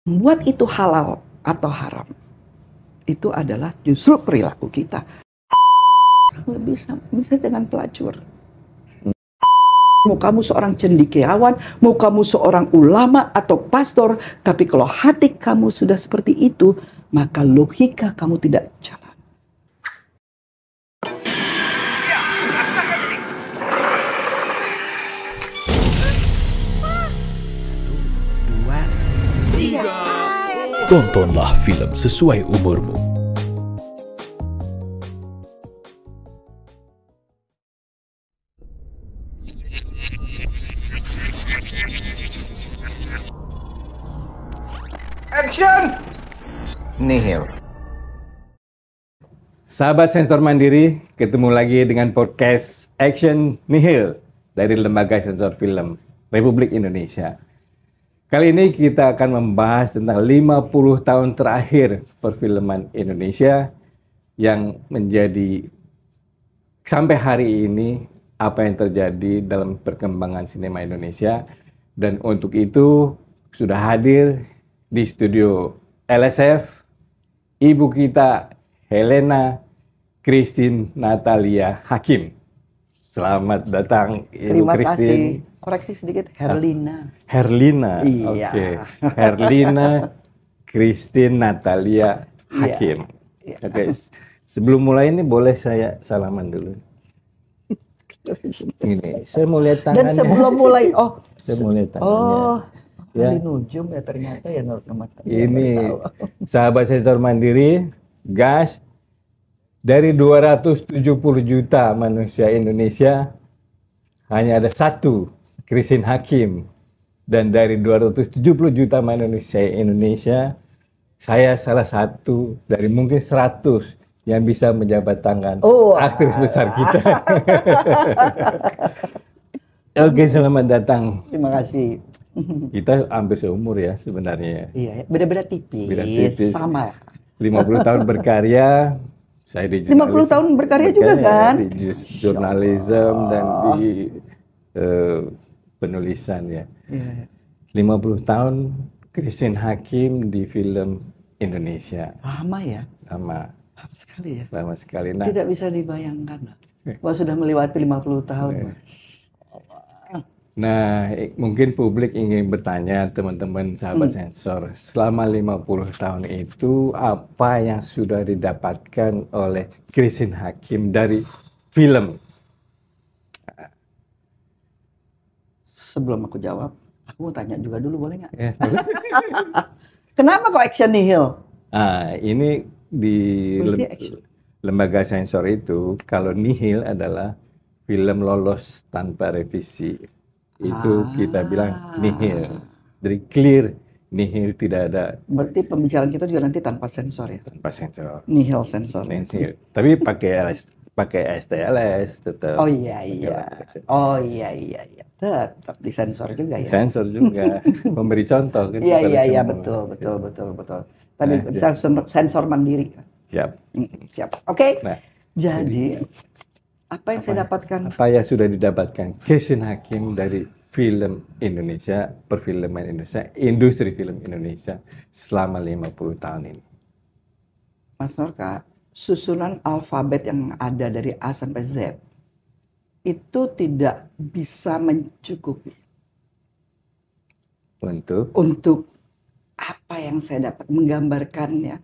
Membuat itu halal atau haram, itu adalah justru perilaku kita. Nggak bisa dengan pelacur. Mau kamu seorang cendekiawan, mau kamu seorang ulama atau pastor, tapi kalau hati kamu sudah seperti itu, maka logika kamu tidak jalan. Tontonlah film sesuai umurmu. Action! Nihil. Sahabat Sensor Mandiri, ketemu lagi dengan podcast Action Nihil dari Lembaga Sensor Film Republik Indonesia. Kali ini kita akan membahas tentang 50 tahun terakhir perfilman Indonesia yang menjadi sampai hari ini apa yang terjadi dalam perkembangan sinema Indonesia. Dan untuk itu sudah hadir di studio LSF ibu kita Helena Christine Natalia Hakim. Selamat datang Ibu Terima Christine. kasih. Koreksi sedikit, Herlina. Herlina, Iya. oke. Herlina Christine Natalia Hakim. Iya. Oke, sebelum mulai ini boleh saya salaman dulu. Ini, saya mau lihat tangannya. Dan sebelum mulai, Saya mau lihat tangannya. Ya. Di Nujum ya ternyata ya menurut Mas. Ini sahabat Sensor Mandiri, guys, dari 270 juta manusia Indonesia, hanya ada satu, Christine Hakim. Dan dari 270 juta manusia Indonesia, saya salah satu dari mungkin 100 yang bisa menjabat tangan aktris besar kita. Oke, selamat datang. Terima kasih. Kita hampir seumur ya sebenarnya. Iya, beda-beda tipis. Beda tipis. Sama. 50 tahun berkarya, saya di 50 tahun berkarya juga kan? Di jurnalisme dan di penulisan ya. Iya. 50 tahun Christine Hakim di film Indonesia. Lama ya? Lama Sekali ya. lama sekali. Nah, Tidak bisa dibayangkan. Bahwa sudah melewati 50 tahun. mungkin publik ingin bertanya, teman-teman sahabat sensor, selama 50 tahun itu apa yang sudah didapatkan oleh Christine Hakim dari film? Sebelum aku jawab, aku mau tanya juga dulu, boleh nggak? Ya. Kenapa kok Action Nihil? Ini di Berarti action. lembaga sensor itu, kalau nihil adalah film lolos tanpa revisi. Itu kita bilang nihil. Jadi clear, nihil, tidak ada Berarti pembicaraan kita juga nanti tanpa sensor ya? tanpa sensor. Nihil sensor. Nihil. Tapi pakai STLS tetap. Oh iya. Oh iya. Tetap disensor juga ya? Sensor juga, memberi contoh kan. kepada Iya, semua. betul. Tapi Nah, sensor mandiri. Siap. Siap. Oke. Nah, Jadi, apa yang saya dapatkan? apa yang sudah didapatkan Christine Hakim dari film Indonesia, perfilman Indonesia, industri film Indonesia selama 50 tahun ini? Mas Norka, susunan alfabet yang ada dari A sampai Z itu tidak bisa mencukupi untuk apa yang saya dapat menggambarkannya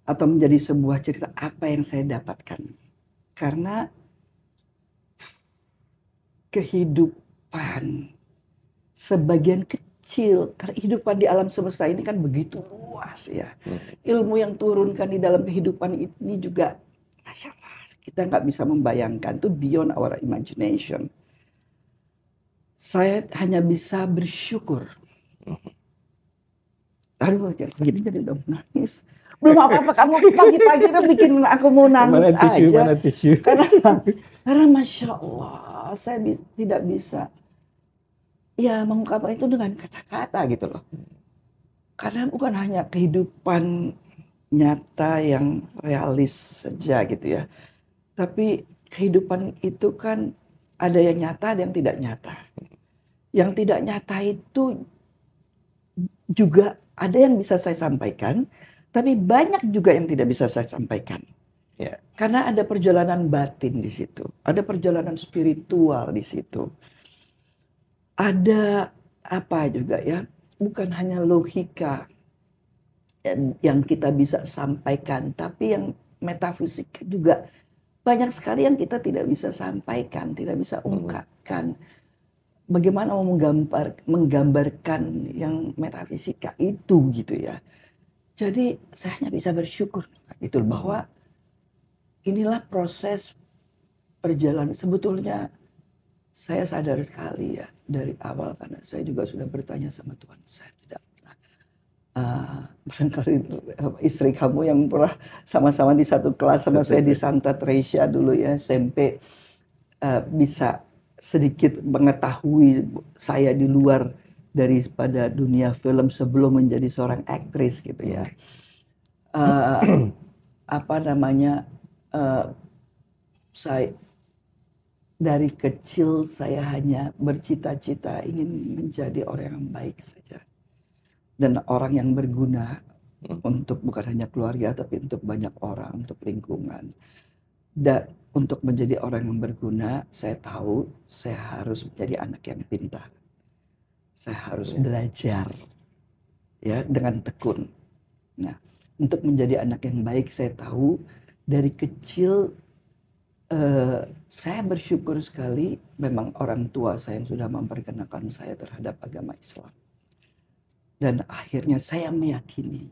atau menjadi sebuah cerita apa yang saya dapatkan. Karena kehidupan sebagian kecil, kehidupan di alam semesta ini kan begitu luas ya. Ilmu yang turunkan di dalam kehidupan ini juga, Masya Allah, kita nggak bisa membayangkan, itu beyond our imagination. Saya hanya bisa bersyukur. Aduh, gini jadi dong nangis. Belum apa-apa, kamu pagi-pagi udah bikin aku mau nangis aja. Mana tisu? Karena Masya Allah, saya tidak bisa ya mengungkapkan itu dengan kata-kata gitu loh. Karena bukan hanya kehidupan nyata yang realis saja gitu ya. Tapi kehidupan itu kan ada yang nyata, ada yang tidak nyata. Yang tidak nyata itu juga Ada yang bisa saya sampaikan, tapi banyak juga yang tidak bisa saya sampaikan. Ya. Karena ada perjalanan batin di situ, ada perjalanan spiritual di situ. Ada apa juga ya, bukan hanya logika yang kita bisa sampaikan, tapi yang metafisik juga banyak sekali yang kita tidak bisa sampaikan, tidak bisa ungkapkan. Bagaimana mau menggambarkan yang metafisika itu gitu ya. Jadi saya hanya bisa bersyukur gitu bahwa inilah proses perjalanan. Sebetulnya saya sadar sekali ya dari awal, karena saya juga sudah bertanya sama Tuhan, saya tidak pernah barangkali istri kamu yang pernah sama-sama di satu kelas sama saya di Santa Teresa dulu ya SMP bisa sedikit mengetahui saya di luar daripada dunia film sebelum menjadi seorang aktris gitu ya. Saya dari kecil saya hanya bercita-cita ingin menjadi orang yang baik saja. Dan orang yang berguna untuk bukan hanya keluarga, tapi untuk banyak orang, untuk lingkungan. Dan untuk menjadi orang yang berguna, saya tahu saya harus menjadi anak yang pintar. Saya harus belajar ya dengan tekun. Nah, untuk menjadi anak yang baik, saya tahu dari kecil saya bersyukur sekali memang orang tua saya yang sudah memperkenalkan saya terhadap agama Islam. Dan akhirnya saya meyakini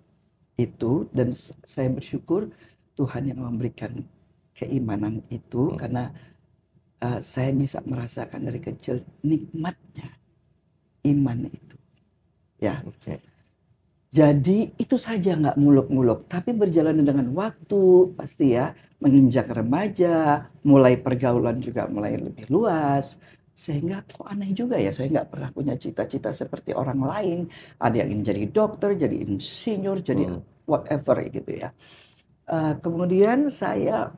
itu, dan saya bersyukur Tuhan yang memberikan keimanan itu, karena saya bisa merasakan dari kecil nikmatnya iman itu. Ya. Jadi itu saja, nggak muluk-muluk, tapi berjalan dengan waktu pasti ya, menginjak remaja, mulai pergaulan juga mulai lebih luas. Sehingga kok aneh juga ya, saya nggak pernah punya cita-cita seperti orang lain. Ada yang ingin jadi dokter, jadi insinyur, jadi whatever gitu ya. Kemudian saya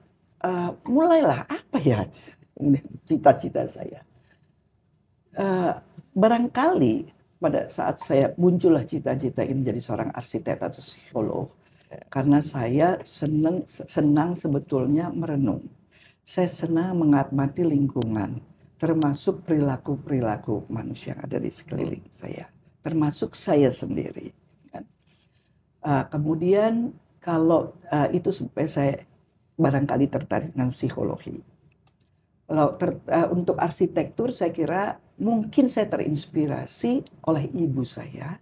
mulailah apa ya cita-cita saya. Barangkali pada saat saya muncullah cita-cita ingin menjadi seorang arsitek atau psikolog. Karena saya senang sebetulnya merenung. Saya senang mengamati lingkungan, termasuk perilaku-perilaku manusia yang ada di sekeliling saya, termasuk saya sendiri. Kemudian kalau itu sampai saya barangkali tertarik dengan psikologi. Kalau untuk arsitektur saya kira mungkin saya terinspirasi oleh ibu saya,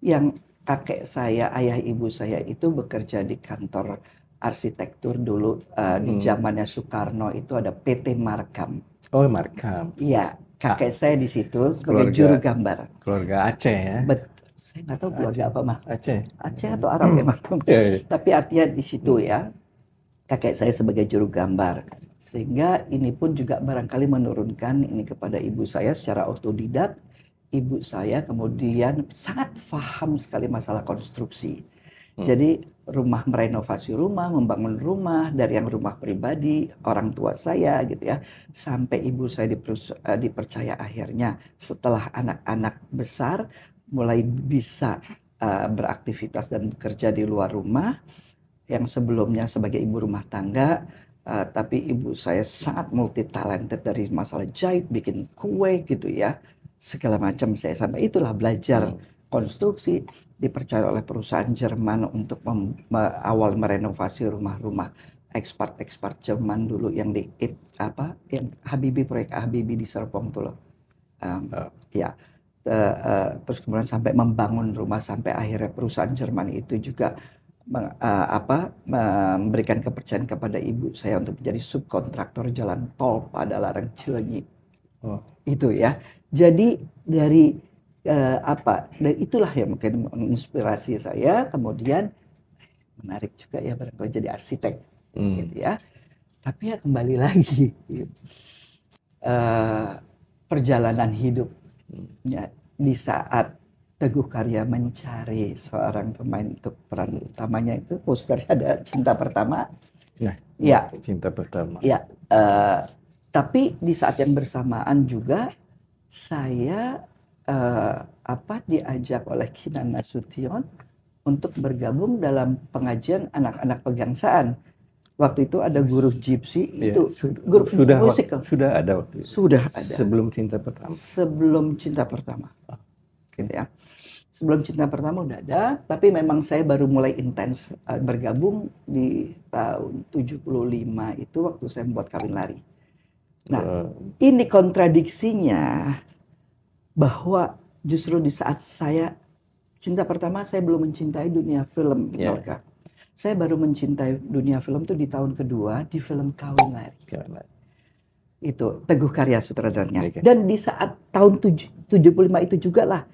yang kakek saya, ayah ibu saya itu bekerja di kantor arsitektur dulu di zamannya Soekarno, itu ada PT Markam. Oh, Markam. Iya, kakek saya di situ sebagai juru gambar. Keluarga Aceh ya? Betul. Saya nggak tahu keluarga apa mah. Aceh. Aceh atau Arab ya, tapi artinya di situ ya. Kakek saya sebagai juru gambar. Sehingga ini pun juga barangkali menurunkan ini kepada ibu saya secara otodidak. Ibu saya kemudian sangat paham sekali masalah konstruksi. Jadi merenovasi rumah, membangun rumah, dari yang rumah pribadi, orang tua saya gitu ya, sampai ibu saya dipercaya akhirnya setelah anak-anak besar, mulai bisa beraktivitas dan bekerja di luar rumah, yang sebelumnya sebagai ibu rumah tangga, tapi ibu saya sangat multi talented dari masalah jahit, bikin kue gitu ya, segala macam saya sampai itulah belajar konstruksi, dipercaya oleh perusahaan Jerman untuk awal merenovasi rumah-rumah ekspert Jerman dulu yang yang Habibie, proyek Habibie di Serpong tuh loh, ya. Terus kemudian sampai membangun rumah, sampai akhirnya perusahaan Jerman itu juga memberikan kepercayaan kepada ibu saya untuk menjadi subkontraktor jalan tol pada Larang Cileunyi. Itu ya. Jadi dari dan itulah yang mungkin menginspirasi saya. Kemudian menarik juga ya barangkali jadi arsitek gitu ya. Tapi ya kembali lagi perjalanan hidup ya, di saat Teguh Karya mencari seorang pemain untuk peran utamanya, itu posternya ada Cinta Pertama. Nah, ya, Cinta Pertama. Ya, tapi di saat yang bersamaan juga saya diajak oleh Kinan Nasution untuk bergabung dalam pengajian anak-anak pegangsaan. Waktu itu ada guru Gypsy, itu grup musik. Sudah ada waktu itu. Sudah ada. Sebelum cinta pertama. Sebelum cinta pertama. Gitu ya. Sebelum cinta pertama udah ada, tapi memang saya baru mulai intens bergabung di tahun 75 itu waktu saya membuat Kawin Lari. Nah, ini kontradiksinya bahwa justru di saat saya cinta pertama saya belum mencintai dunia film, Norka. Saya baru mencintai dunia film itu di tahun kedua di film Kawin Lari. Itu Teguh Karya sutradaranya. Dan di saat tahun 75 itu juga lah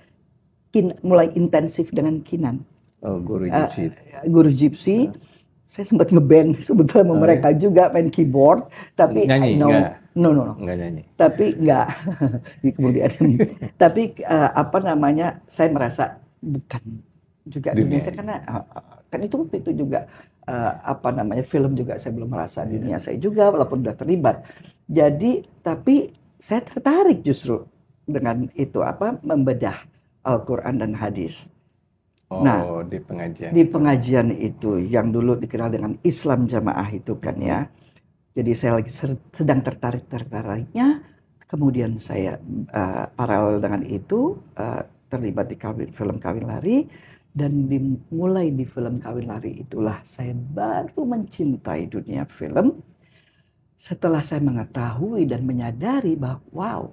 mulai intensif dengan Kinan. Guru Gypsy. Guru Gypsy. Saya sempat ngeband sebetulnya sama mereka juga main keyboard, tapi nyanyi, no. Enggak nyanyi. Tapi enggak. Kemudian tapi saya merasa bukan juga dunia saya karena kan itu waktu itu juga film juga saya belum merasa dunia saya juga walaupun udah terlibat. Jadi tapi saya tertarik justru dengan itu membedah Al-Quran dan hadis. Di pengajian itu yang dulu dikenal dengan Islam Jamaah itu kan ya. Jadi saya lagi sedang tertariknya. Kemudian saya paralel dengan itu terlibat di film Kawin Lari. Dan dimulai di film Kawin Lari itulah saya baru mencintai dunia film. Setelah saya mengetahui dan menyadari bahwa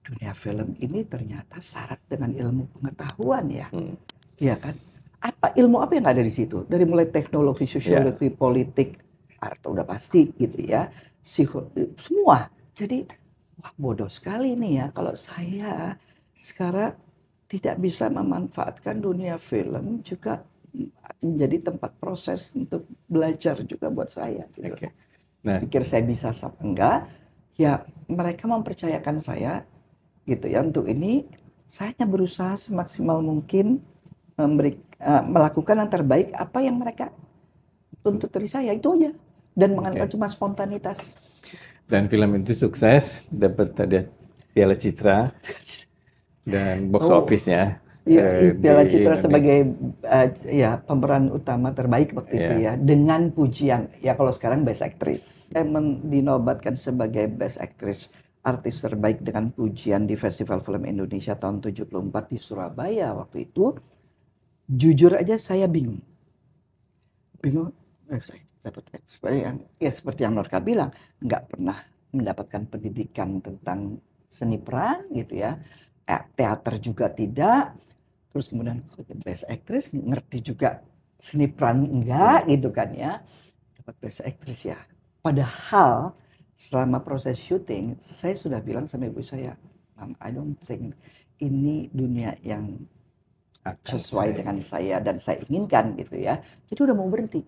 dunia film ini ternyata syarat dengan ilmu pengetahuan ya. Iya kan? Ilmu apa yang ada di situ? Dari mulai teknologi, sosiologi, politik, atau udah pasti gitu ya. Semua. Jadi bodoh sekali nih ya kalau saya sekarang tidak bisa memanfaatkan dunia film juga menjadi tempat proses untuk belajar juga buat saya. Gitu. Nah, pikir saya bisa enggak? Ya mereka mempercayakan saya gitu ya untuk ini. Saya hanya berusaha semaksimal mungkin melakukan yang terbaik apa yang mereka tuntut dari saya itu aja dan mengandalkan cuma spontanitas. Dan film itu sukses, dapat Piala Citra dan box office-nya. Piala Citra sebagai pemeran utama terbaik waktu itu ya dengan pujian ya kalau sekarang Best Actress. Saya dinobatkan sebagai Best Actress artis terbaik dengan pujian di Festival Film Indonesia tahun 74 di Surabaya waktu itu. Jujur aja saya bingung. Seperti yang Norka bilang, nggak pernah mendapatkan pendidikan tentang seni peran gitu ya. Teater juga tidak. Terus kemudian Best Actress ngerti juga seni peran enggak gitu kan ya. Dapat Best Actress ya. Padahal selama proses syuting saya sudah bilang sama ibu saya, Mom, I don't think ini dunia yang sesuai dengan saya dan saya inginkan gitu ya. Jadi udah mau berhenti.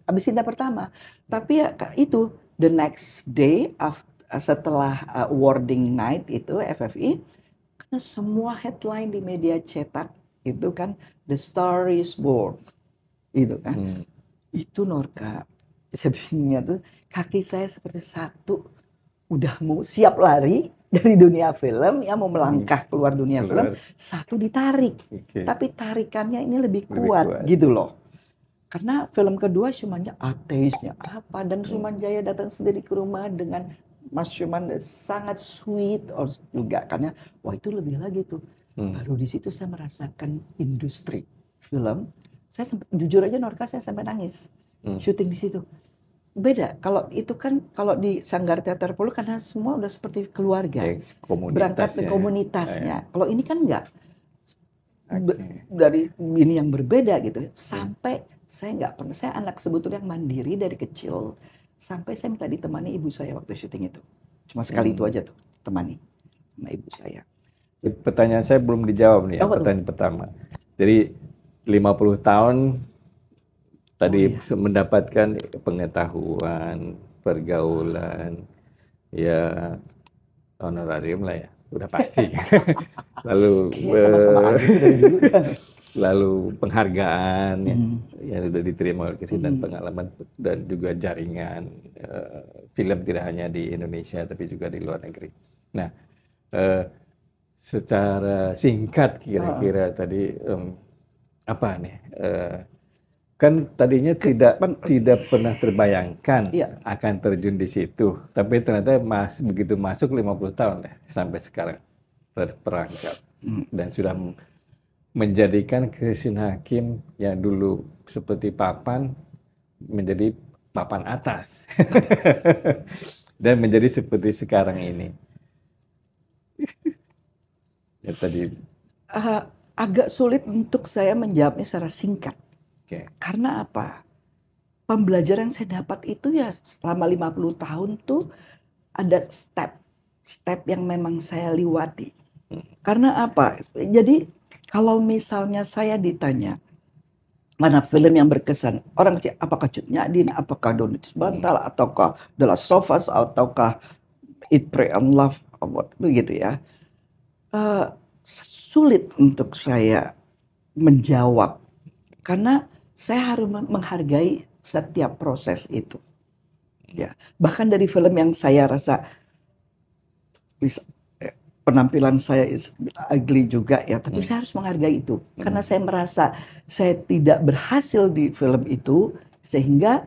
Habis cinta pertama. Tapi ya itu the next day setelah awarding night itu FFI, karena semua headline di media cetak itu kan the star is born. Itu kan. Itu Norka. Bingungnya tuh kaki saya seperti satu udah mau siap lari dari dunia film ya mau melangkah keluar dunia film, satu ditarik. Tapi tarikannya ini lebih kuat gitu loh. Karena film kedua Syuman ateisnya apa dan Syuman Jaya datang sendiri ke rumah dengan Mas Syuman sangat sweet juga karena wah itu lebih lagi tuh. Baru di situ saya merasakan industri film. Saya jujur aja Norka saya sampai nangis. Syuting di situ. Beda, kalau itu kan kalau di Sanggar Teater Polo karena semua udah seperti keluarga, berangkat ke komunitasnya. Kalau ini kan enggak, dari ini yang berbeda gitu. Sampai saya nggak pernah, saya anak sebetulnya yang mandiri dari kecil. Sampai saya minta ditemani ibu saya waktu syuting itu. Cuma sekali itu aja tuh, temani sama ibu saya. Pertanyaan saya belum dijawab nih, pertanyaan pertama. Jadi 50 tahun tadi mendapatkan pengetahuan, pergaulan, ya honorarium lah ya, udah pasti. Lalu lalu penghargaan yang sudah diterima oleh Kirsi dan pengalaman dan juga jaringan film tidak hanya di Indonesia tapi juga di luar negeri. Nah, secara singkat kira-kira tadi apa nih? Kan tadinya tidak pernah terbayangkan akan terjun di situ, tapi ternyata begitu masuk 50 tahun deh sampai sekarang terperangkap dan sudah menjadikan Christine Hakim yang dulu seperti papan menjadi papan atas dan menjadi seperti sekarang ini. Ya tadi agak sulit untuk saya menjawabnya secara singkat. Karena apa? Pembelajaran yang saya dapat itu ya selama 50 tahun tuh ada step yang memang saya liwati. Karena apa? Jadi kalau misalnya saya ditanya mana film yang berkesan, orang apakah Cut Nyak, apakah Donis Bantal, ataukah The Last of Us, ataukah Eat, Pray and Love, begitu ya. Sulit untuk saya menjawab karena saya harus menghargai setiap proses itu. Ya, bahkan dari film yang saya rasa penampilan saya ugly juga ya, tapi saya harus menghargai itu karena saya merasa saya tidak berhasil di film itu, sehingga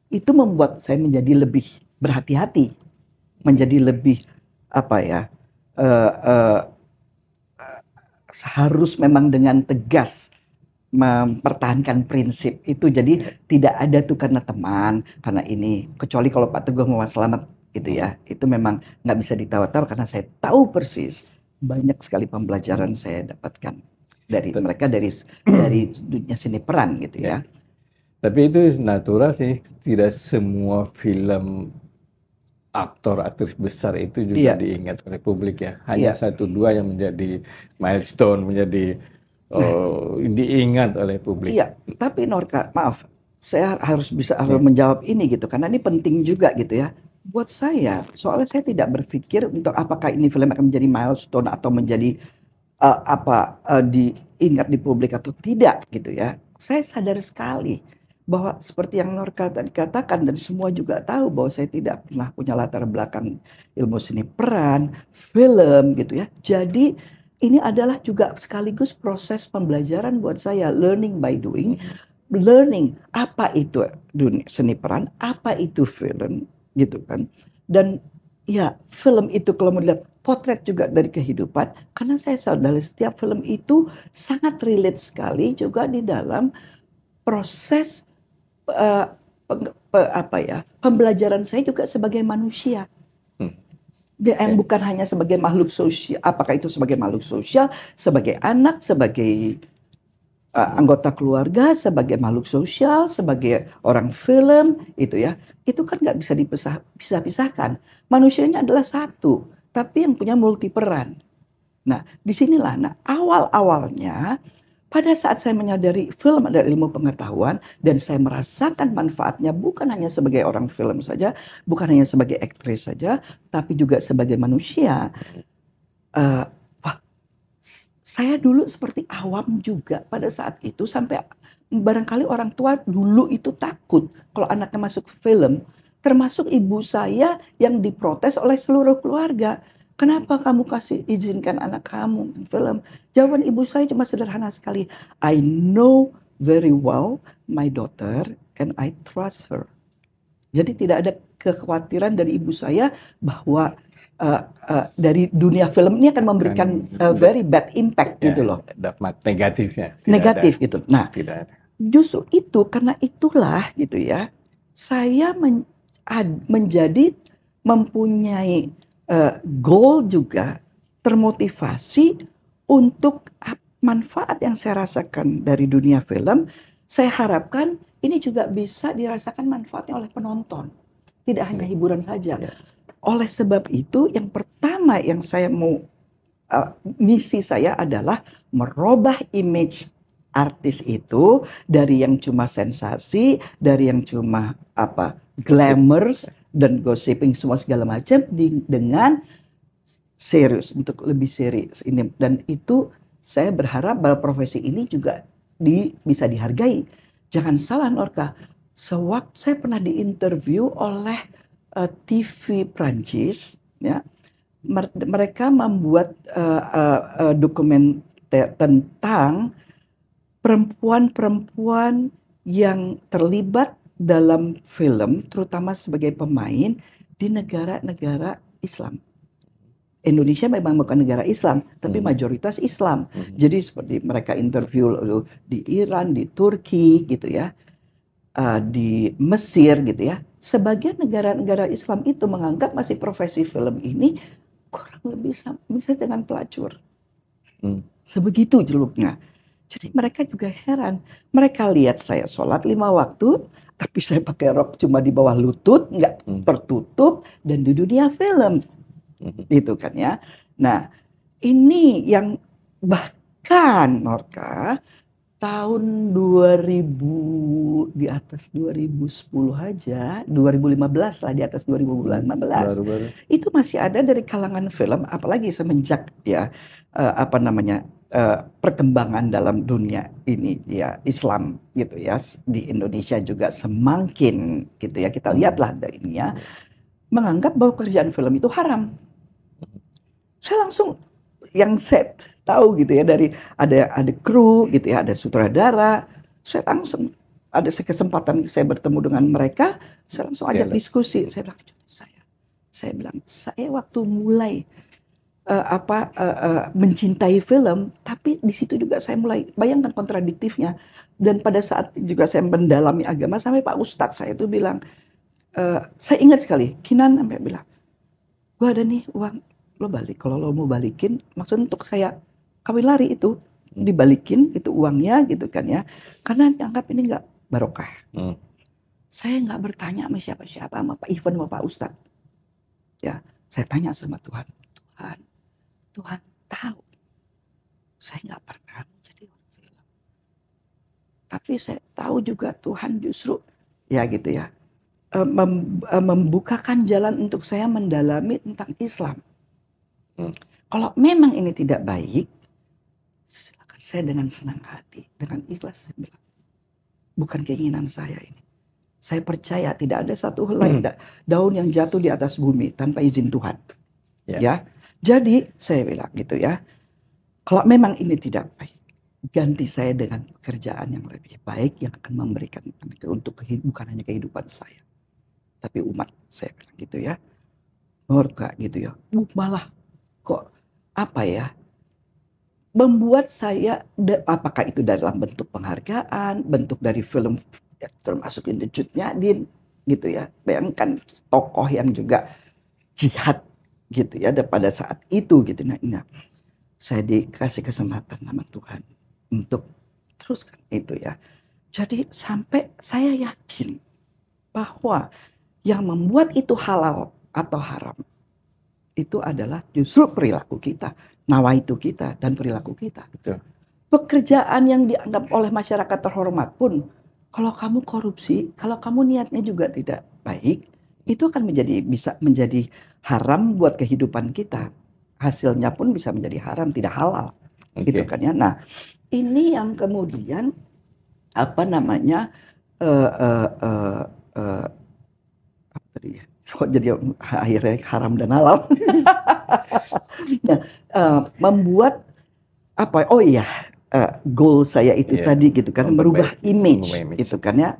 itu membuat saya menjadi lebih berhati-hati, menjadi lebih apa ya, harus memang dengan tegas mempertahankan prinsip itu. Jadi tidak ada tuh karena teman, karena ini, kecuali kalau Pak Teguh Muhammad Slamet gitu ya, itu memang nggak bisa ditawar-tawar karena saya tahu persis banyak sekali pembelajaran saya dapatkan dari mereka, dari dunia seni peran gitu ya. Tapi itu natural sih, tidak semua film aktor aktris besar itu juga diingat oleh publik ya. Hanya satu dua yang menjadi milestone, menjadi diingat oleh publik. Iya, tapi Norka, maaf, saya harus menjawab ini gitu, karena ini penting juga gitu ya. Buat saya, soalnya saya tidak berpikir untuk apakah ini film akan menjadi milestone atau menjadi diingat di publik atau tidak gitu ya. Saya sadar sekali bahwa seperti yang Norka tadi katakan, dan semua juga tahu bahwa saya tidak pernah punya latar belakang ilmu seni peran, film gitu ya. Jadi ini adalah juga sekaligus proses pembelajaran buat saya, learning by doing, learning apa itu dunia seni peran, apa itu film, gitu kan. Dan ya film itu kalau mau dilihat potret juga dari kehidupan, karena saya sadar setiap film itu sangat relate sekali juga di dalam proses pembelajaran saya juga sebagai manusia. Yang bukan hanya sebagai makhluk sosial, apakah itu sebagai makhluk sosial, sebagai anak, sebagai anggota keluarga, sebagai makhluk sosial, sebagai orang film, itu ya, itu kan nggak bisa dipisah-pisahkan. Manusianya adalah satu, tapi yang punya multi peran. Nah, disinilah, awal-awalnya, pada saat saya menyadari film adalah ilmu pengetahuan dan saya merasakan manfaatnya bukan hanya sebagai orang film saja, bukan hanya sebagai aktris saja, tapi juga sebagai manusia. Saya dulu seperti awam juga pada saat itu, sampai barangkali orang tua dulu itu takut kalau anaknya masuk film, termasuk ibu saya yang diprotes oleh seluruh keluarga. Kenapa kamu izinkan anak kamu film? Jawaban ibu saya cuma sederhana sekali. I know very well my daughter and I trust her. Jadi tidak ada kekhawatiran dari ibu saya bahwa dari dunia film ini akan memberikan very bad impact gitu loh. Dampak negatifnya. Negatif gitu. Nah, justru itu, karena itulah gitu ya, saya menjadi mempunyai goal juga, termotivasi untuk manfaat yang saya rasakan dari dunia film. Saya harapkan ini juga bisa dirasakan manfaatnya oleh penonton, tidak hanya hiburan saja. Oleh sebab itu, yang pertama yang saya mau, misi saya adalah merubah image artis itu dari yang cuma sensasi, dari yang cuma glamours dan gossiping semua segala macam, dengan serius, untuk lebih serius ini. Dan itu saya berharap bahwa profesi ini juga bisa dihargai. Jangan salah Norka, sewaktu saya pernah diinterview oleh TV Prancis ya, mereka membuat dokumen tentang perempuan-perempuan yang terlibat dalam film, terutama sebagai pemain di negara-negara Islam. Indonesia memang bukan negara Islam, tapi mayoritas Islam. Jadi seperti mereka interview di Iran, di Turki, gitu ya, di Mesir, gitu ya. Sebagian negara-negara Islam itu menganggap masih profesi film ini kurang lebih bisa dengan pelacur. Sebegitu jeluknya. Jadi mereka juga heran. Mereka lihat saya sholat 5 waktu, tapi saya pakai rok cuma di bawah lutut, nggak tertutup, dan di dunia film. Itu kan ya. Nah, ini yang bahkan Norka tahun 2000 di atas 2010 aja, 2015 lah, di atas 2015. Baru-baru. Itu masih ada dari kalangan film, apalagi semenjak ya perkembangan dalam dunia ini ya Islam gitu ya, di Indonesia juga semakin gitu ya, kita lihatlah dari ini ya, menganggap bahwa pekerjaan film itu haram. Saya langsung yang set tahu gitu ya, dari ada kru gitu ya, ada sutradara, saya langsung ada kesempatan saya bertemu dengan mereka, saya langsung ajak diskusi. Saya bilang saya waktu mulai mencintai film, tapi di situ juga saya mulai bayangkan kontradiktifnya. Dan pada saat juga saya mendalami agama, sampai Pak Ustadz saya itu bilang, saya ingat sekali, Kinan sampai bilang, gua ada nih uang, lo balik. Kalau lo mau balikin, maksudnya untuk saya kawin lari itu dibalikin itu uangnya gitu kan ya, karena dianggap ini nggak barokah. Saya nggak bertanya sama siapa-siapa, sama Pak Ivan, sama Pak Ustadz. Ya, saya tanya sama Tuhan. Tuhan tahu, saya nggak pernah jadi orang film. Tapi saya tahu juga Tuhan justru ya gitu ya, membukakan jalan untuk saya mendalami tentang Islam. Kalau memang ini tidak baik, silakan, saya dengan senang hati, dengan ikhlas saya bilang, bukan keinginan saya ini. Saya percaya tidak ada satu helai daun yang jatuh di atas bumi tanpa izin Tuhan. Ya. Jadi saya bilang gitu ya, kalau memang ini tidak baik, ganti saya dengan pekerjaan yang lebih baik yang akan memberikan untuk bukan hanya kehidupan saya, tapi umat, saya bilang gitu ya. Norka gitu ya, malah kok membuat saya, apakah itu dalam bentuk penghargaan, bentuk dari film ya, termasuk Indra Nyadin gitu ya, bayangkan tokoh yang juga jihad gitu ya, dan pada saat itu gitu, nah saya dikasih kesempatan sama Tuhan untuk teruskan itu ya. Jadi sampai saya yakin bahwa yang membuat itu halal atau haram itu adalah justru perilaku kita, nawaitu kita, dan perilaku kita. Betul. Pekerjaan yang dianggap oleh masyarakat terhormat pun, kalau kamu korupsi, kalau kamu niatnya juga tidak baik, itu akan bisa menjadi haram buat kehidupan kita. Hasilnya pun bisa menjadi haram, tidak halal. Gitu kan ya. Nah, ini yang kemudian kok jadi akhirnya haram dan halal. Nah, membuat goal saya itu tadi gitu kan, merubah image itu kan ya,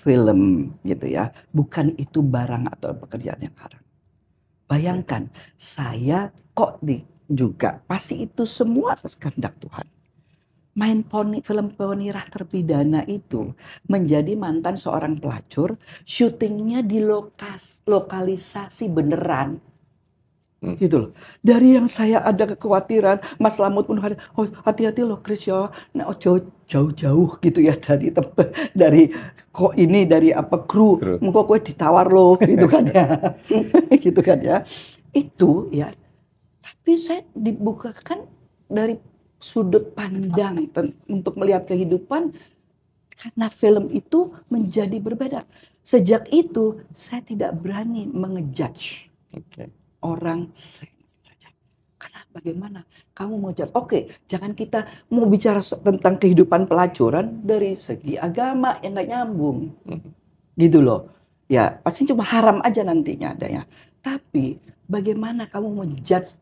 film gitu ya, bukan itu barang atau pekerjaan yang haram. Bayangkan saya kok juga pasti itu semua atas kehendak Tuhan. Main film Ponirah Terpidana itu menjadi mantan seorang pelacur, syutingnya di lokalisasi beneran. Gitu loh. Dari yang saya ada kekhawatiran, Mas Lamut pun ada, oh hati-hati loh Chris ya, nah, jauh-jauh gitu ya dari kru, engkau kue ditawar loh, gitu kan ya, gitu kan ya, itu ya. Tapi saya dibukakan dari sudut pandang untuk melihat kehidupan, karena film itu menjadi berbeda. Sejak itu saya tidak berani mengejudge orang saja. Karena bagaimana kamu mau jangan kita mau bicara tentang kehidupan pelacuran dari segi agama yang nggak nyambung, gitu loh. Ya pasti cuma haram aja nantinya adanya. Tapi bagaimana kamu menjudge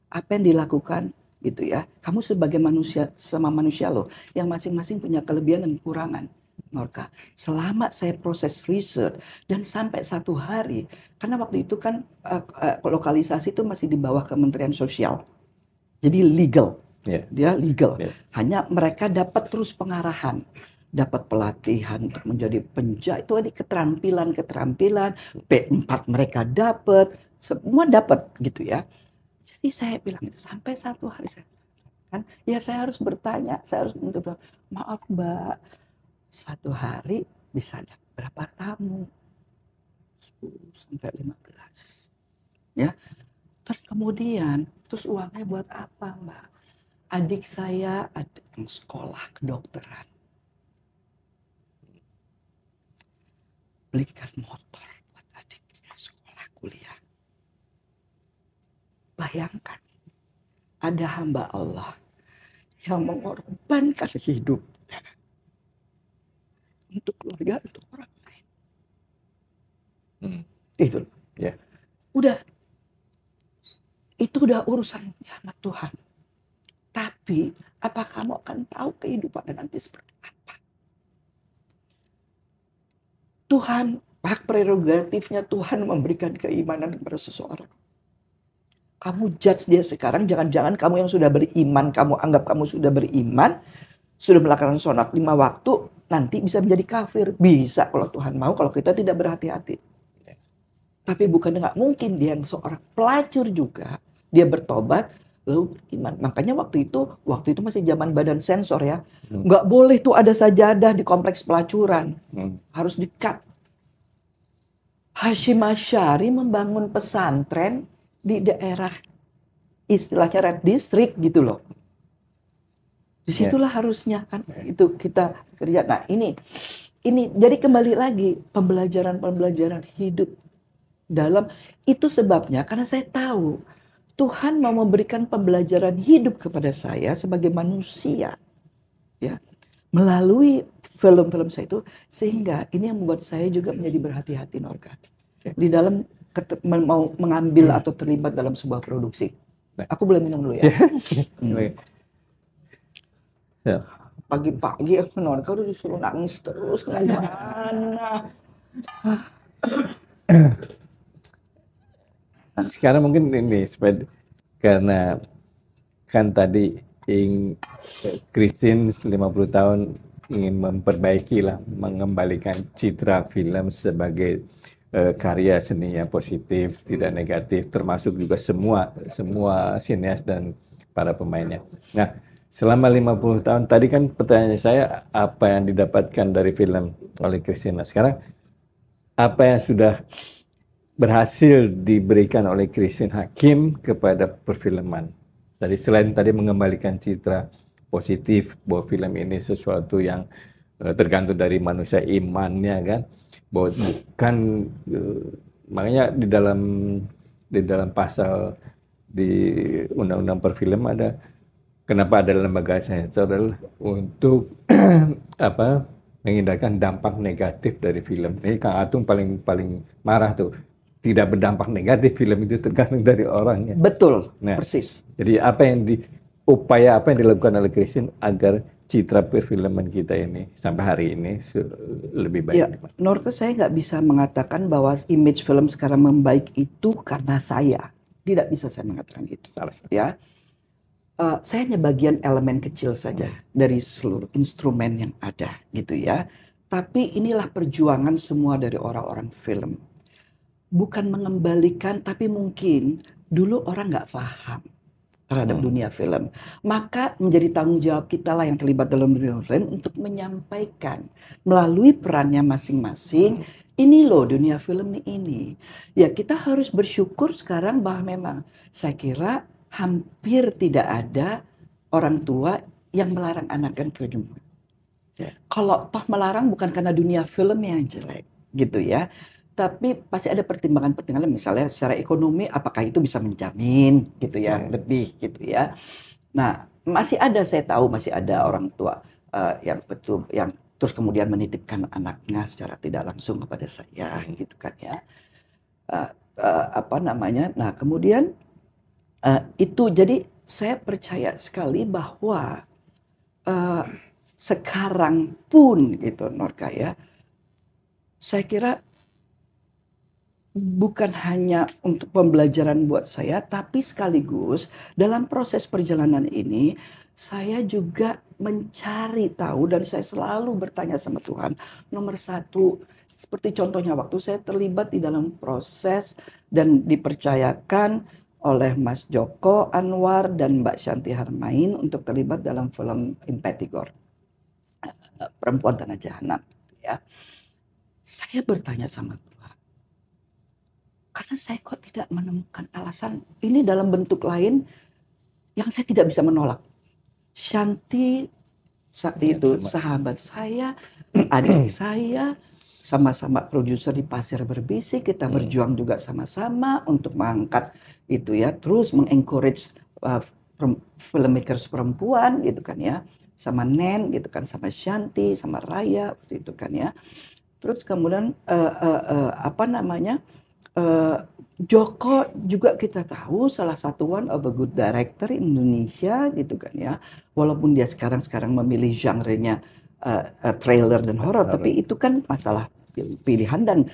apa yang dilakukan gitu ya. Kamu sebagai manusia, sama manusia loh, yang masing-masing punya kelebihan dan kekurangan. Norka, selama saya proses research dan sampai satu hari, karena waktu itu kan lokalisasi itu masih di bawah Kementerian Sosial, jadi legal, dia legal. Hanya mereka dapat terus pengarahan, dapat pelatihan untuk menjadi penjahit, itu ada keterampilan, P4 mereka dapat, semua dapat gitu ya. Jadi saya bilang itu sampai satu hari saya kan, ya saya harus bertanya, saya harus untuk maaf Mbak, satu hari bisa ada berapa tamu? 10 sampai 15. Ya. Terus kemudian, terus uangnya buat apa, Mbak? Adik saya ada yang sekolah kedokteran. Belikan motor buat adiknya sekolah kuliah. Bayangkan, ada hamba Allah yang mengorbankan hidup untuk keluarga, untuk orang lain. Gitu. Yeah. Udah, itu udah urusan sama Tuhan. Tapi, apa kamu akan tahu kehidupannya nanti seperti apa? Tuhan, hak prerogatifnya Tuhan memberikan keimanan kepada seseorang. Kamu judge dia sekarang, jangan-jangan kamu yang sudah beriman, kamu anggap kamu sudah beriman, sudah melakukan sholat 5 waktu, nanti bisa menjadi kafir. Bisa kalau Tuhan mau, kalau kita tidak berhati-hati. Tapi bukan nggak mungkin dia yang seorang pelacur juga, dia bertobat, lalu iman. Makanya waktu itu masih zaman badan sensor ya. Nggak boleh tuh ada sajadah di kompleks pelacuran. Harus di-cut. Hashim Asy'ari membangun pesantren di daerah istilahnya red district gitu loh. Disitulah harusnya kan itu kita kerja. Nah ini jadi kembali lagi pembelajaran hidup dalam itu sebabnya karena saya tahu Tuhan mau memberikan pembelajaran hidup kepada saya sebagai manusia ya melalui film-film saya itu sehingga ini yang membuat saya juga menjadi berhati-hati Norka di dalam mau mengambil atau terlibat dalam sebuah produksi. Aku boleh minum dulu ya. Pagi-pagi Norka udah disuruh nangis terus gimana? Sekarang mungkin ini karena kan tadi Christine 50 tahun ingin memperbaiki lah, mengembalikan citra film sebagai karya seni yang positif, tidak negatif, termasuk juga semua sineas dan para pemainnya. Nah, selama 50 tahun tadi kan pertanyaan saya apa yang didapatkan dari film oleh Christine. Sekarang apa yang sudah berhasil diberikan oleh Christine Hakim kepada perfilman. Jadi selain tadi mengembalikan citra positif bahwa film ini sesuatu yang tergantung dari manusia imannya kan, bahwa bukan makanya di dalam pasal di undang-undang perfilm ada kenapa ada lembaga sensor adalah untuk menghindarkan dampak negatif dari film. Ini Kang Atung paling marah tuh. Tidak berdampak negatif film itu tergantung dari orangnya. Betul, persis. Jadi upaya apa yang dilakukan oleh Christine agar citra perfilman kita ini sampai hari ini lebih baik? Ya, Norka saya nggak bisa mengatakan bahwa image film sekarang membaik itu karena saya. Tidak bisa saya mengatakan gitu. Ya, saya hanya bagian elemen kecil saja dari seluruh instrumen yang ada gitu ya. Tapi inilah perjuangan semua dari orang-orang film. Bukan mengembalikan, tapi mungkin dulu orang nggak paham terhadap dunia film. Maka menjadi tanggung jawab kita lah yang terlibat dalam dunia film untuk menyampaikan melalui perannya masing-masing. Ini loh dunia film ini. Ya kita harus bersyukur sekarang bahwa memang saya kira hampir tidak ada orang tua yang melarang anaknya ke dunia. Kalau toh melarang bukan karena dunia film yang jelek gitu ya. Tapi pasti ada pertimbangan-pertimbangan misalnya secara ekonomi apakah itu bisa menjamin gitu ya lebih gitu ya. Nah masih ada saya tahu masih ada orang tua yang betul yang terus kemudian menitipkan anaknya secara tidak langsung kepada saya gitu kan ya. Nah kemudian itu jadi saya percaya sekali bahwa sekarang pun gitu Norka ya, saya kira bukan hanya untuk pembelajaran buat saya, tapi sekaligus dalam proses perjalanan ini saya juga mencari tahu dan saya selalu bertanya sama Tuhan. Nomor satu, seperti contohnya waktu saya terlibat di dalam proses dan dipercayakan oleh Mas Joko Anwar dan Mbak Shanti Harmain untuk terlibat dalam film Impetigor, Perempuan Tanah Jahanam. Ya. Saya bertanya sama Tuhan, karena saya kok tidak menemukan alasan ini dalam bentuk lain yang saya tidak bisa menolak. Shanti itu sahabat saya, adik saya, sama-sama produser di Pasir Berbisik, kita berjuang juga sama-sama untuk mengangkat itu ya, terus mengencourage filmmakers perempuan gitu kan ya, sama Nen gitu kan, sama Shanti, sama Raya gitu kan ya. Terus kemudian Joko juga kita tahu salah satu one of a good director Indonesia gitu kan ya. Walaupun dia sekarang memilih genre-nya trailer dan horor, tapi itu kan masalah pilihan dan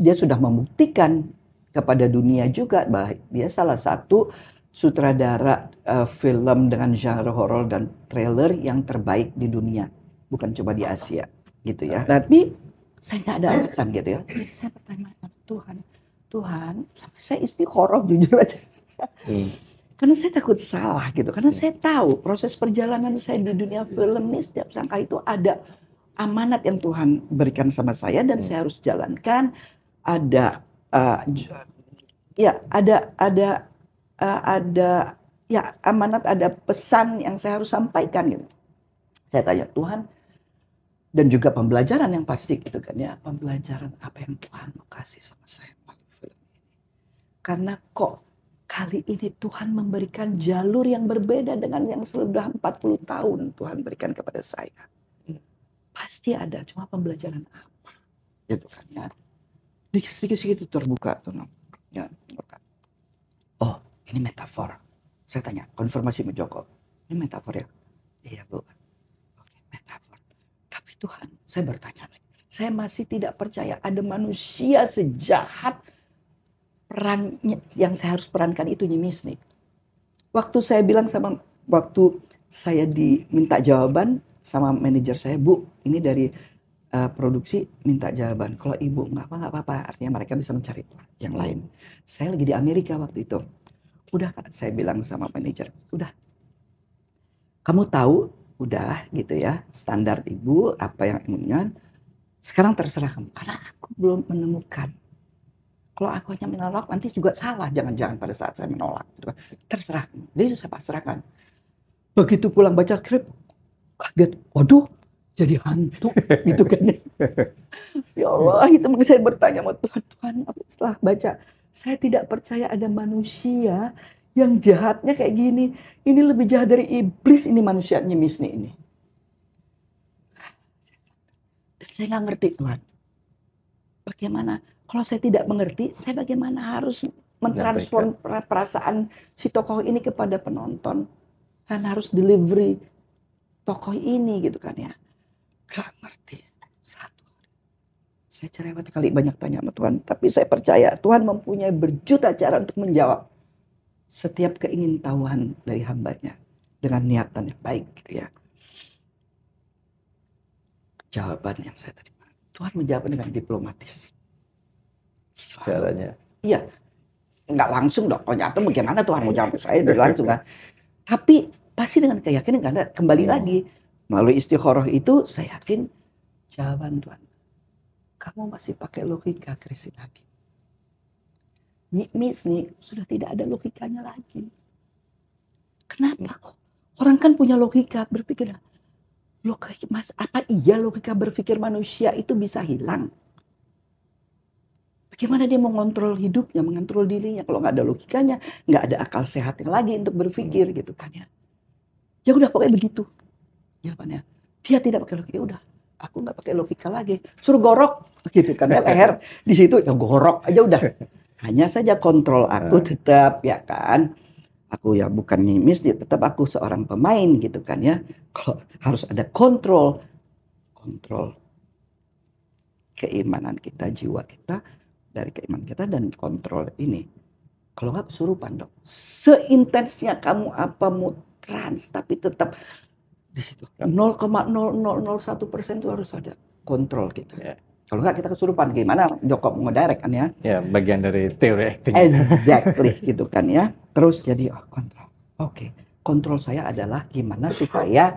dia sudah membuktikan kepada dunia juga bahwa dia salah satu sutradara film dengan genre horor dan trailer yang terbaik di dunia, bukan cuma di Asia gitu ya. Tapi saya nggak ada alasan gitu ya. Jadi saya bertanya Tuhan, sampai saya istiqoroh jujur aja. Karena saya takut salah gitu. Karena saya tahu proses perjalanan saya di dunia film ini setiap sangka itu ada amanat yang Tuhan berikan sama saya dan saya harus jalankan. Ada amanat, ada pesan yang saya harus sampaikan gitu. Saya tanya Tuhan, dan juga pembelajaran yang pasti gitu kan ya, pembelajaran apa yang Tuhan mau kasih sama saya melalui film ini. Karena kok kali ini Tuhan memberikan jalur yang berbeda dengan yang sudah 40 tahun Tuhan berikan kepada saya. Pasti ada, cuma pembelajaran apa gitu kan ya. Sedikit-sedikit itu terbuka tuh. Ya, oh ini metafor. Saya tanya, konfirmasi sama Joko, ini metafor ya? Iya Bu. Oke, metafor. Tapi Tuhan, saya bertanya lagi. Saya masih tidak percaya ada manusia sejahat yang saya harus perankan itu Nyimisnik. Waktu saya bilang waktu saya diminta jawaban sama manajer saya, Bu, ini dari produksi minta jawaban. Kalau Ibu nggak apa-apa, artinya mereka bisa mencari yang lain. Saya lagi di Amerika waktu itu. Udah kan, saya bilang sama manajer, udah. Kamu tahu, udah gitu ya, standar Ibu, apa yang ingin. Sekarang terserah kamu, karena aku belum menemukan. Kalau aku hanya menolak, nanti juga salah. Jangan-jangan pada saat saya menolak. Terserah. Jadi saya pasrahkan. Begitu pulang baca skrip, kaget. Waduh, jadi hantu. Gitu kan. Ya Allah, itu makanya saya bertanya sama Tuhan. Setelah baca, saya tidak percaya ada manusia yang jahatnya kayak gini. Ini lebih jahat dari iblis ini manusia Nyimisnik ini. Dan saya nggak ngerti Tuhan. Bagaimana? Kalau saya tidak mengerti, saya bagaimana harus mentransform perasaan si tokoh ini kepada penonton. Dan harus delivery tokoh ini gitu kan ya. Gak ngerti. Satu hari. Saya cerewet kali banyak tanya sama Tuhan. Tapi saya percaya Tuhan mempunyai berjuta cara untuk menjawab setiap keingintahuan dari hambanya. Dengan niatan yang baik gitu ya. Jawaban yang saya terima. Tuhan menjawab dengan diplomatis. Caranya. Iya, nggak langsung dong. Ternyata bagaimana Tuhan mau jawab saya langsung kan. Tapi pasti dengan keyakinan karena kembali lagi melalui istikharah itu saya yakin jawaban Tuhan. Kamu masih pakai logika Kristen lagi. Nyimisnik sudah tidak ada logikanya lagi. Kenapa kok? Orang kan punya logika berpikir. Apa iya logika berpikir manusia itu bisa hilang? Bagaimana dia mengontrol hidupnya, mengontrol dirinya kalau nggak ada logikanya, nggak ada akal sehat yang lagi untuk berpikir gitu kan ya. Ya udah pokoknya begitu. Jawabannya. Dia tidak pakai logika, udah. Aku nggak pakai logika lagi. Suruh gorok gitu kan ya, leher di situ ya gorok aja udah. Hanya saja kontrol aku tetap ya kan. Aku ya bukan nyimis, tetap aku seorang pemain gitu kan ya. Kalau harus ada kontrol keimanan kita, jiwa kita dari keimanan kita dan kontrol ini. Kalau nggak kesurupan dong. Seintensnya kamu apa mau trans tapi tetap di situ 0,0001% itu harus ada kontrol kita. Ya. Kalau nggak kita kesurupan gimana Joko mau ngedirect kan ya? Ya, bagian dari teori acting. Exactly gitu kan ya. Terus jadi kontrol. Oke, kontrol saya adalah gimana supaya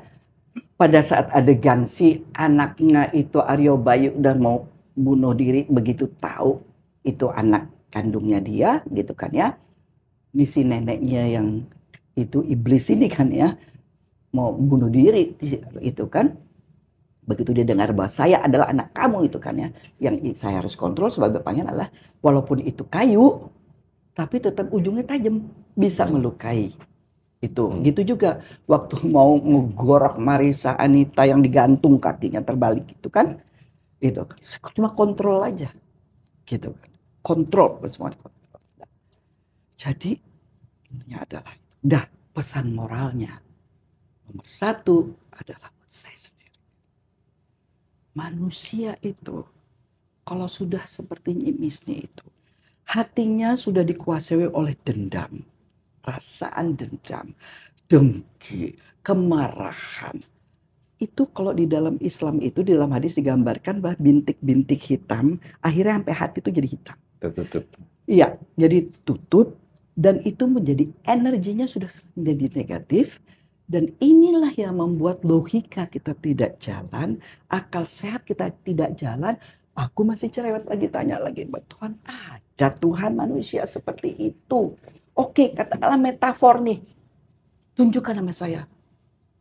pada saat adegan si anaknya itu Aryo Bayu udah mau bunuh diri, begitu tahu itu anak kandungnya dia gitu kan ya. Ini si neneknya yang itu iblis ini kan ya mau bunuh diri itu kan. Begitu dia dengar bahwa saya adalah anak kamu itu kan ya. Yang saya harus kontrol sebagai bapaknya adalah walaupun itu kayu tapi tetap ujungnya tajam, bisa melukai. Itu gitu juga waktu mau ngegorok Marisa Anita yang digantung kakinya terbalik gitu kan. Itu cuma kontrol aja. Gitu kan. Kontrol semua dikontrol. Jadi intinya adalah pesan moralnya. Nomor 1 adalah buat saya sendiri. Manusia itu kalau sudah seperti nyimisnya itu hatinya sudah dikuasai oleh dendam, perasaan dendam, dengki, kemarahan. Itu kalau di dalam Islam itu di dalam hadis digambarkan bahwa bintik-bintik hitam akhirnya sampai hati itu jadi hitam. Tutup. Iya, jadi tutup dan itu menjadi energinya sudah menjadi negatif. Dan inilah yang membuat logika kita tidak jalan, akal sehat kita tidak jalan. Aku masih cerewet lagi, tanya lagi, Tuhan ada Tuhan manusia seperti itu. Oke, katakanlah metafor nih. Tunjukkan nama saya.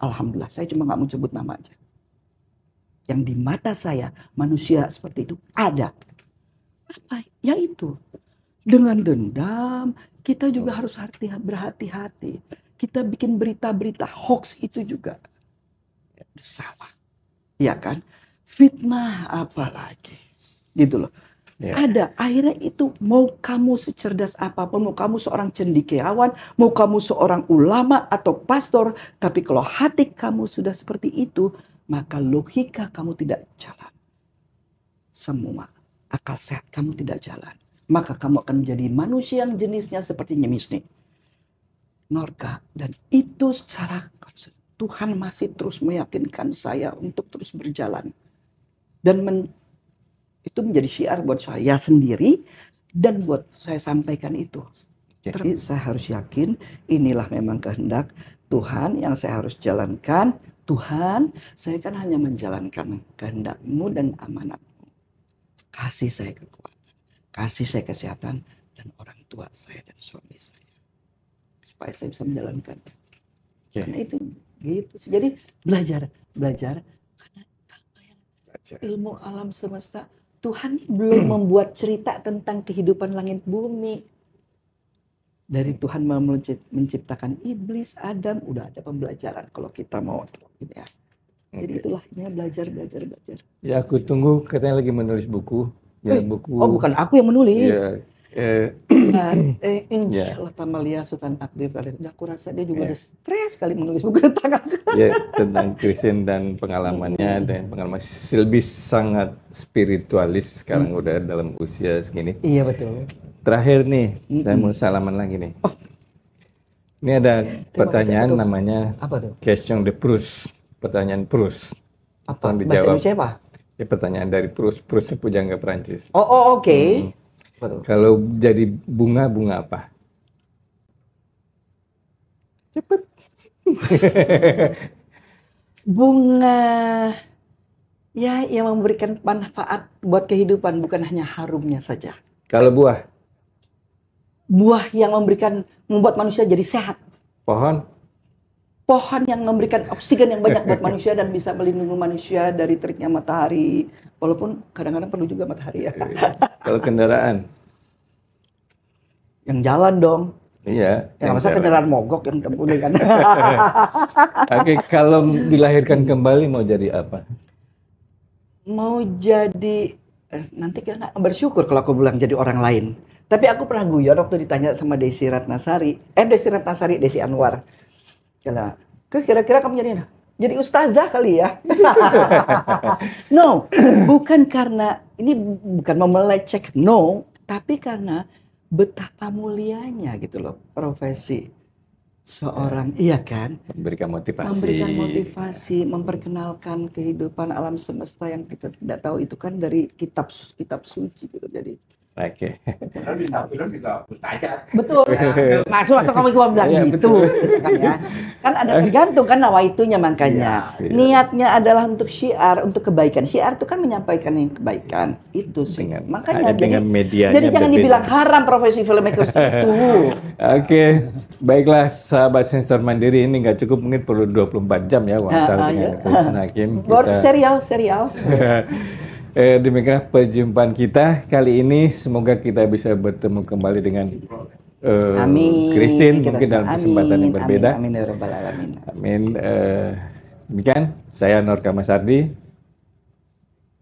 Alhamdulillah, saya cuma gak mau sebut nama aja. Yang di mata saya, manusia seperti itu ada. Apa? Ya itu. Dengan dendam, kita juga harus berhati-hati. Kita bikin berita-berita hoax itu juga salah, ya kan? Fitnah apalagi, gitu loh. Ya. Ada akhirnya itu mau kamu secerdas apapun, mau kamu seorang cendekiawan, mau kamu seorang ulama atau pastor, tapi kalau hati kamu sudah seperti itu, maka logika kamu tidak jalan. Semua akal sehat kamu tidak jalan, maka kamu akan menjadi manusia yang jenisnya seperti nyemis nih. Norga, dan itu secara Tuhan masih terus meyakinkan saya untuk terus berjalan dan itu menjadi syiar buat saya sendiri dan buat saya sampaikan itu. Jadi saya harus yakin inilah memang kehendak Tuhan yang saya harus jalankan. Tuhan, saya kan hanya menjalankan kehendak-Mu dan amanat-Mu. Kasih saya kekuatan, kasih saya kesehatan dan orang tua saya dan suami saya. Supaya saya bisa menjalankan. Karena itu gitu. Jadi belajar karena ilmu alam semesta Tuhan belum membuat cerita tentang kehidupan langit bumi. Dari Tuhan menciptakan iblis, Adam, udah ada pembelajaran kalau kita mau ya. Jadi itulah ini belajar. Ya aku tunggu, katanya lagi menulis buku. Ya buku. Oh bukan aku yang menulis. Ya. Insya Allah Tamalia Sultan Akdir udah aku rasa dia juga udah stres kali menulis buku tentang tentang Kristen dan pengalamannya dan pengalaman lebih sangat spiritualis sekarang udah dalam usia segini. Iya betul. Terakhir nih, saya mau salaman lagi nih. Oh. Ini ada pertanyaan namanya apa tuh? Question de Proust, pertanyaan Proust. Apa? Bahasa Indonesia apa? Ya pertanyaan dari Proust pujangga Perancis. Oke. Kalau jadi bunga apa? Cepet. Bunga ya yang memberikan manfaat buat kehidupan, bukan hanya harumnya saja. Kalau buah? Buah yang membuat manusia jadi sehat. Pohon? Pohon yang memberikan oksigen yang banyak buat manusia dan bisa melindungi manusia dari teriknya matahari. Walaupun kadang-kadang perlu juga matahari ya. Kalau kendaraan? Yang jalan dong. Iya. Yang masa kendaraan mogok yang tempuh kan. Oke, kalau dilahirkan kembali mau jadi apa? Mau jadi nanti kan bersyukur kalau aku bilang jadi orang lain. Tapi aku pernah guyon waktu ditanya sama Desi Ratnasari, Desi Anwar. Terus kira-kira kamu jadi ustazah kali ya? No, bukan karena, ini bukan memelecek, no. Tapi karena betapa mulianya gitu loh profesi seorang, iya kan? Memberikan motivasi, memperkenalkan kehidupan alam semesta yang kita tidak tahu, itu kan dari kitab suci gitu. Jadi oke. Film juga ustazah. betul. Maksud atau kamu bilang gitu, kan ya? Kan ada tergantung kan nawaitunya, makanya niatnya adalah untuk syiar, untuk kebaikan. Syiar itu kan menyampaikan yang kebaikan itu sih. Makanya jadi jangan dibilang haram profesi filmmakers itu. Oke, baiklah sahabat Sensor Mandiri, ini nggak cukup, mungkin perlu 24 jam ya wawancara dengan Christine Hakim. Serial. Demikian perjumpaan kita kali ini. Semoga kita bisa bertemu kembali dengan Christine, mungkin dalam kesempatan yang berbeda. Amin ya rabbal alamin. Amin. Demikian, saya Nur Kamasardi,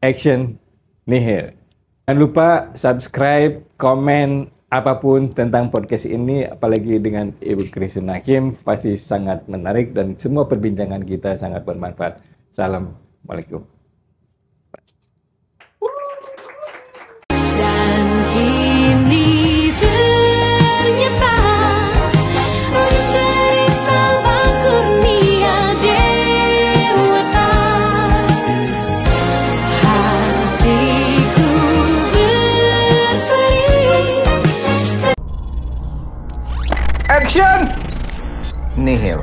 Action Nihil. Jangan lupa subscribe, komen, apapun tentang podcast ini, apalagi dengan Ibu Christine Hakim, pasti sangat menarik dan semua perbincangan kita sangat bermanfaat. Assalamualaikum. Action! Nihil.